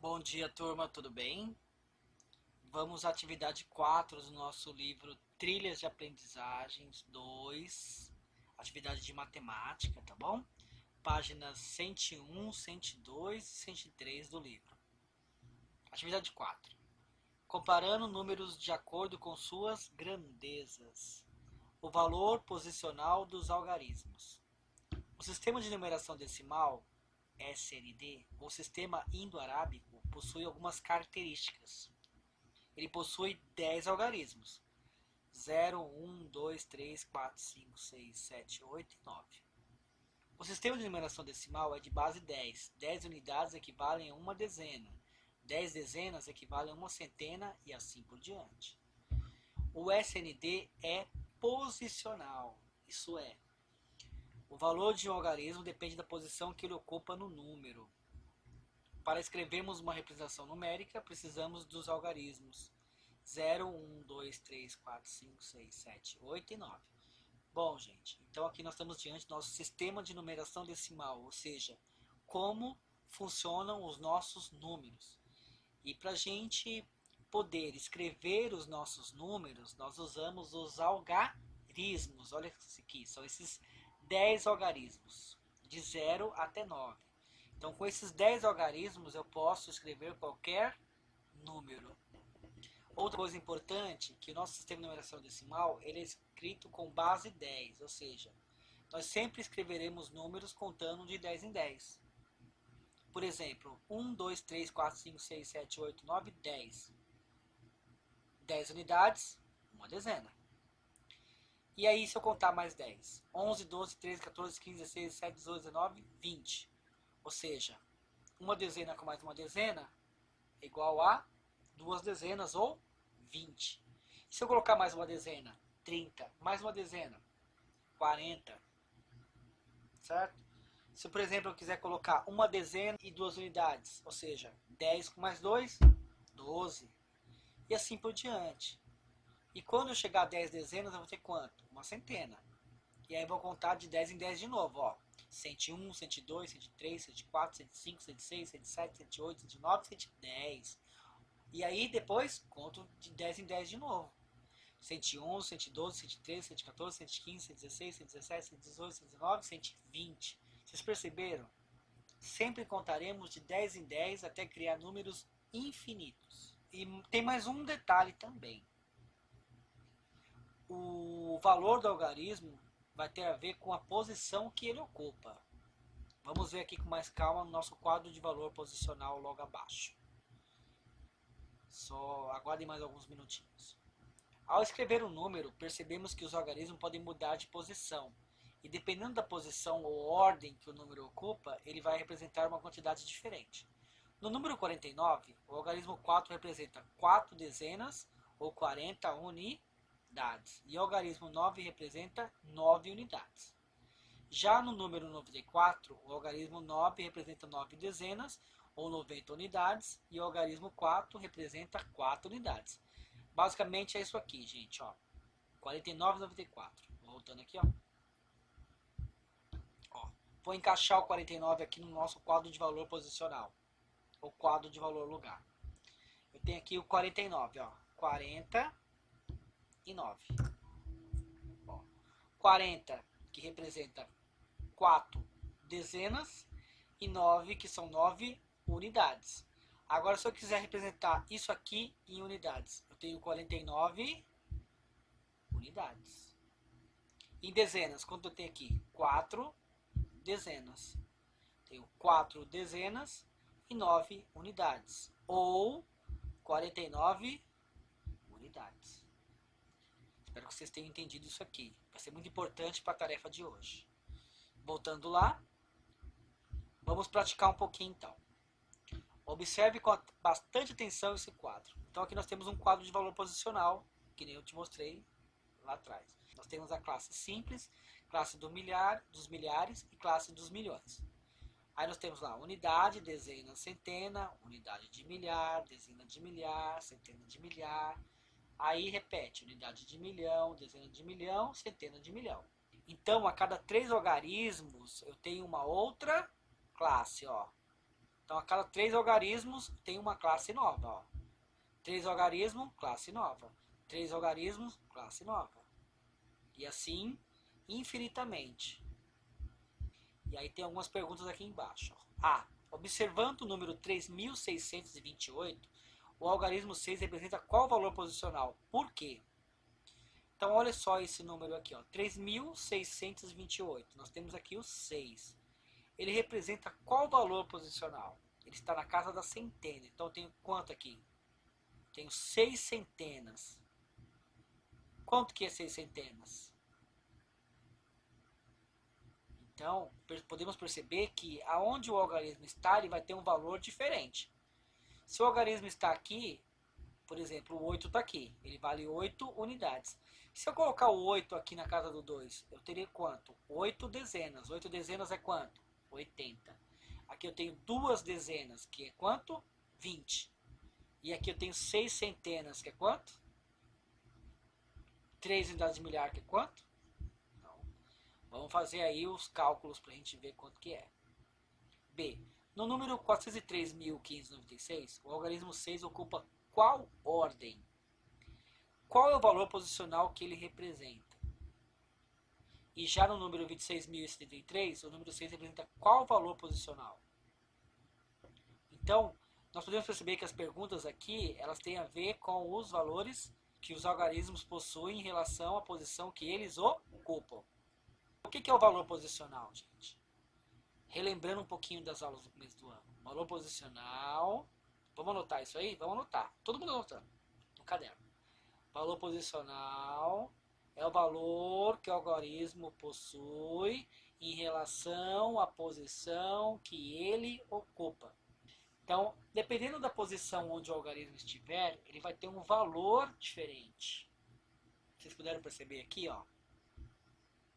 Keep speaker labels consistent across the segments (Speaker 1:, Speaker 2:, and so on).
Speaker 1: Bom dia, turma, tudo bem? Vamos à atividade 4 do nosso livro Trilhas de Aprendizagens 2, atividade de matemática, tá bom? Páginas 101, 102 e 103 do livro. Atividade 4. Comparando números de acordo com suas grandezas. O valor posicional dos algarismos. O sistema de numeração decimal, SND, ou sistema indo-arábico, possui algumas características. Ele possui 10 algarismos: 0, 1, 2, 3, 4, 5, 6, 7, 8 e 9. O sistema de numeração decimal é de base 10. 10 unidades equivalem a uma dezena. 10 dezenas equivalem a uma centena e assim por diante. O SND é posicional, isso é, o valor de um algarismo depende da posição que ele ocupa no número. Para escrevermos uma representação numérica, precisamos dos algarismos 0, 1, 2, 3, 4, 5, 6, 7, 8 e 9. Bom, gente, então aqui nós estamos diante do nosso sistema de numeração decimal, ou seja, como funcionam os nossos números. E para a gente poder escrever os nossos números, nós usamos os algarismos. Olha isso aqui, são esses 10 algarismos, de 0 até 9. Então, com esses 10 algarismos, eu posso escrever qualquer número. Outra coisa importante, que o nosso sistema de numeração decimal ele é escrito com base 10, ou seja, nós sempre escreveremos números contando de 10 em 10. Por exemplo, 1, 2, 3, 4, 5, 6, 7, 8, 9, 10. 10 unidades, uma dezena. E aí, se eu contar mais 10? 11, 12, 13, 14, 15, 16, 17, 18, 19, 20. Ou seja, uma dezena com mais uma dezena é igual a duas dezenas ou 20. E se eu colocar mais uma dezena? 30. Mais uma dezena? 40. Certo? Se, por exemplo, eu quiser colocar uma dezena e duas unidades, ou seja, 10 com mais 2, 12. E assim por diante. E quando eu chegar a 10 dezenas, eu vou ter quanto? Uma centena. E aí eu vou contar de 10 em 10 de novo, ó. 101, 102, 103, 104, 105, 106, 107, 108, 109, 110. E aí depois conto de 10 em 10 de novo. 111, 112, 113, 114, 115, 116, 117, 118, 119, 120. Vocês perceberam? Sempre contaremos de 10 em 10 até criar números infinitos. E tem mais um detalhe também. O valor do algarismo vai ter a ver com a posição que ele ocupa. Vamos ver aqui com mais calma no nosso quadro de valor posicional logo abaixo. Só aguardem mais alguns minutinhos. Ao escrever um número, percebemos que os algarismos podem mudar de posição. E dependendo da posição ou ordem que o número ocupa, ele vai representar uma quantidade diferente. No número 49, o algarismo 4 representa 4 dezenas ou 40 unidades. E o algarismo 9 representa 9 unidades. Já no número 94, o algarismo 9 representa 9 dezenas ou 90 unidades. E o algarismo 4 representa 4 unidades. Basicamente é isso aqui, gente, ó. 49 e 94. Voltando aqui, ó. Vou encaixar o 49 aqui no nosso quadro de valor posicional. O quadro de valor lugar. Eu tenho aqui o 49, ó. 49. Ó. 40, que representa 4 dezenas, e 9, que são 9 unidades. Agora, se eu quiser representar isso aqui em unidades, eu tenho 49 unidades. Em dezenas, quanto eu tenho aqui? 4 dezenas. Tenho 4 dezenas e 9 unidades. Ou 49 unidades. Espero que vocês tenham entendido isso aqui. Vai ser muito importante para a tarefa de hoje. Voltando lá, vamos praticar um pouquinho então. Observe com bastante atenção esse quadro. Então aqui nós temos um quadro de valor posicional, que nem eu te mostrei lá atrás. Nós temos a classe simples, classe do milhar, dos milhares e classe dos milhões. Aí nós temos lá unidade, dezena, centena, unidade de milhar, dezena de milhar, centena de milhar. Aí repete, unidade de milhão, dezena de milhão, centena de milhão. Então, a cada 3 algarismos, eu tenho uma outra classe, ó. Então, a cada 3 algarismos tem uma classe nova. Ó. 3 algarismos, classe nova. 3 algarismos, classe nova. E assim, infinitamente. E aí tem algumas perguntas aqui embaixo. Ó. A. Observando o número 3628, o algarismo 6 representa qual valor posicional? Por quê? Então, olha só esse número aqui, ó, 3628. Nós temos aqui o 6. Ele representa qual valor posicional? Ele está na casa da centena. Então, eu tenho quanto aqui? Tenho 6 centenas. Quanto que é 6 centenas? Então, podemos perceber que aonde o algarismo está, ele vai ter um valor diferente. Se o algarismo está aqui, por exemplo, o 8 está aqui, ele vale 8 unidades. Se eu colocar o 8 aqui na casa do 2, eu teria quanto? 8 dezenas. 8 dezenas é quanto? 80. Aqui eu tenho 2 dezenas, que é quanto? 20. E aqui eu tenho 6 centenas, que é quanto? 3 unidades de milhar, que é quanto? Então, vamos fazer aí os cálculos para a gente ver quanto que é. B. No número 403.596, o algarismo 6 ocupa qual ordem? Qual é o valor posicional que ele representa? E já no número 26.073, o número 6 representa qual valor posicional? Então, nós podemos perceber que as perguntas aqui, elas têm a ver com os valores que os algarismos possuem em relação à posição que eles ocupam. O que é o valor posicional, gente? Relembrando um pouquinho das aulas do começo do ano. Valor posicional. Vamos anotar isso aí? Vamos anotar. Todo mundo anotando no caderno. Valor posicional é o valor que o algarismo possui em relação à posição que ele ocupa. Então, dependendo da posição onde o algarismo estiver, ele vai ter um valor diferente. Vocês puderam perceber aqui, ó.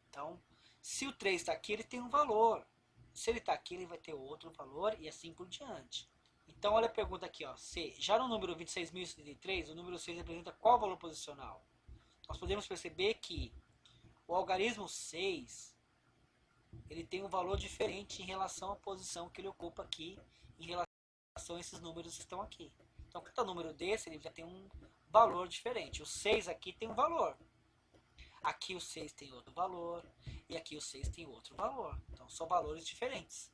Speaker 1: Então, se o 3 está aqui, ele tem um valor. Se ele está aqui, ele vai ter outro valor e assim por diante. Então, olha a pergunta aqui, ó. C. Já no número 26.073, o número 6 representa qual valor posicional? Nós podemos perceber que o algarismo 6, ele tem um valor diferente em relação à posição que ele ocupa aqui, em relação a esses números que estão aqui. Então, cada número desse, ele já tem um valor diferente. O 6 aqui tem um valor. Aqui o 6 tem outro valor. E aqui o 6 tem outro valor. Então, são valores diferentes.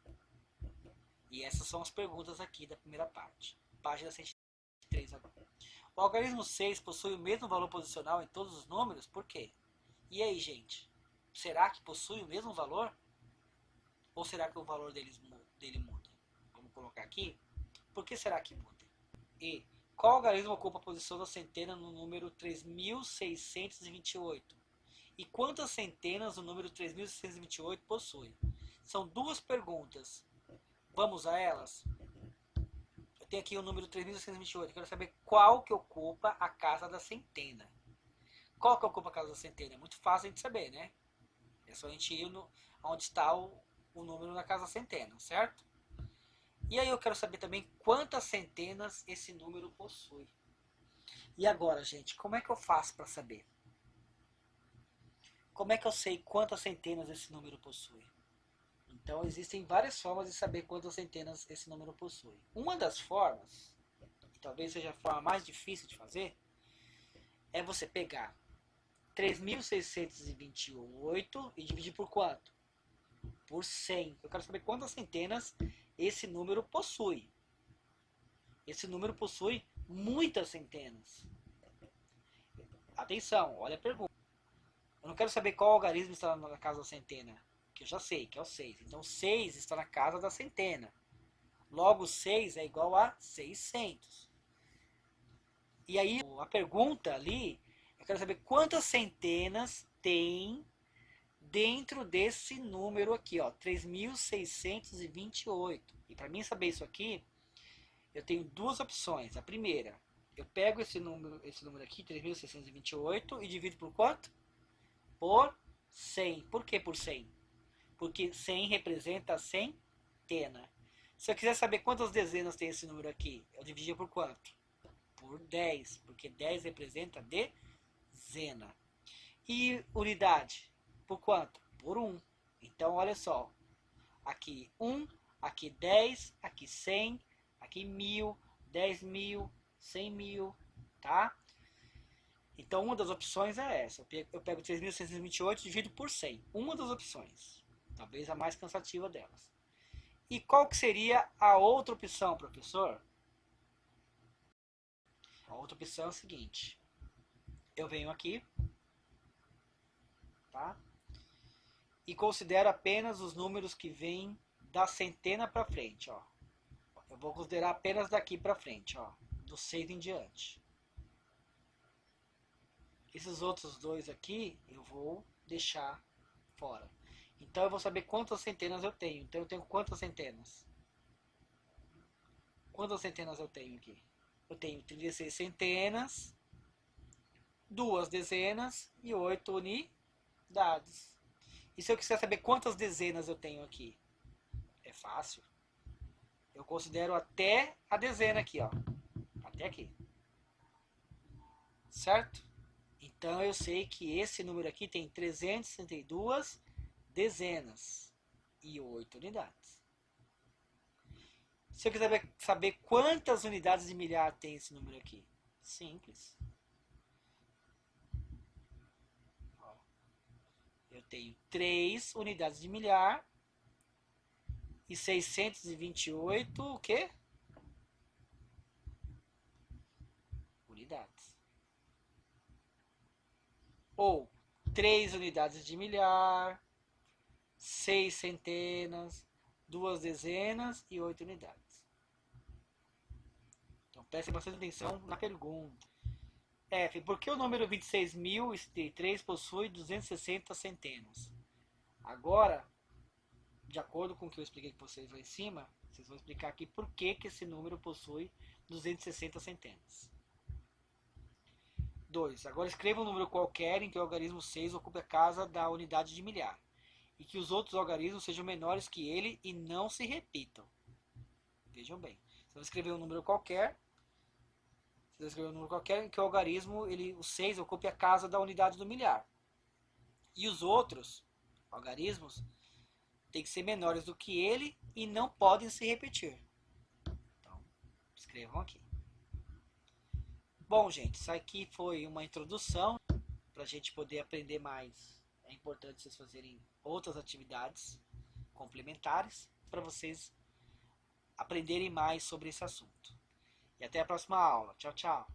Speaker 1: E essas são as perguntas aqui da primeira parte. Página 103 agora. O algarismo 6 possui o mesmo valor posicional em todos os números? Por quê? E aí, gente? Será que possui o mesmo valor? Ou será que o valor dele muda? Vamos colocar aqui. Por que será que muda? E qual algarismo ocupa a posição da centena no número 3628? E quantas centenas o número 3628 possui? São duas perguntas. Vamos a elas? Eu tenho aqui o número 3628. Eu quero saber qual que ocupa a casa da centena. Qual que ocupa a casa da centena? É muito fácil de saber, né? É só a gente ir onde está o número na casa da centena, certo? E aí eu quero saber também quantas centenas esse número possui. E agora, gente, como é que eu faço para saber? Como é que eu sei quantas centenas esse número possui? Então, existem várias formas de saber quantas centenas esse número possui. Uma das formas, que talvez seja a forma mais difícil de fazer, é você pegar 3.628 e dividir por quanto? Por 100. Eu quero saber quantas centenas esse número possui. Esse número possui muitas centenas. Atenção, olha a pergunta. Eu não quero saber qual algarismo está na casa da centena, que eu já sei, que é o 6. Então, 6 está na casa da centena. Logo, 6 é igual a 600. E aí, a pergunta ali, eu quero saber quantas centenas tem dentro desse número aqui, ó, 3.628. E para mim saber isso aqui, eu tenho duas opções. A primeira, eu pego esse número aqui, 3.628, e divido por quanto? Por 100. Por que por 100? Porque 100 representa a centena. Se eu quiser saber quantas dezenas tem esse número aqui, eu dividia por quanto? Por 10, porque 10 representa dezena. E unidade? Por quanto? Por 1. Então, olha só. Aqui, 1 Aqui 10, aqui 100, aqui 1000, 10.000, 100.000, tá? Então uma das opções é essa. Eu pego 3.628 e divido por 100. Uma das opções. Talvez a mais cansativa delas. E qual que seria a outra opção, professor? A outra opção é o seguinte. Eu venho aqui, tá? E considero apenas os números que vêm da centena para frente, ó. Eu vou considerar apenas daqui para frente, ó, do 6 em diante. Esses outros dois aqui eu vou deixar fora. Então eu vou saber quantas centenas eu tenho. Então eu tenho quantas centenas? Quantas centenas eu tenho aqui? Eu tenho 36 centenas, 2 dezenas e 8 unidades. E se eu quiser saber quantas dezenas eu tenho aqui? É fácil. Eu considero até a dezena aqui, ó. Até aqui. Certo? Então eu sei que esse número aqui tem 362 dezenas e 8 unidades. Se eu quiser saber quantas unidades de milhar tem esse número aqui, simples. Eu tenho 3 unidades de milhar e 628 o quê? Unidades. Ou 3 unidades de milhar, 6 centenas, 2 dezenas e 8 unidades. Então prestem bastante atenção na pergunta. F. Por que o número 26.003 possui 260 centenas? Agora, de acordo com o que eu expliquei para vocês lá em cima, vocês vão explicar aqui por que esse número possui 260 centenas. 2. Agora escreva um número qualquer em que o algarismo 6 ocupe a casa da unidade de milhar e que os outros algarismos sejam menores que ele e não se repitam. Vejam bem. Você vai escrever um número qualquer, em que o algarismo, o 6 ocupe a casa da unidade do milhar. E os outros algarismos têm que ser menores do que ele e não podem se repetir. Então, escrevam aqui. Bom, gente, isso aqui foi uma introdução para a gente poder aprender mais. É importante vocês fazerem outras atividades complementares para vocês aprenderem mais sobre esse assunto. E até a próxima aula. Tchau, tchau.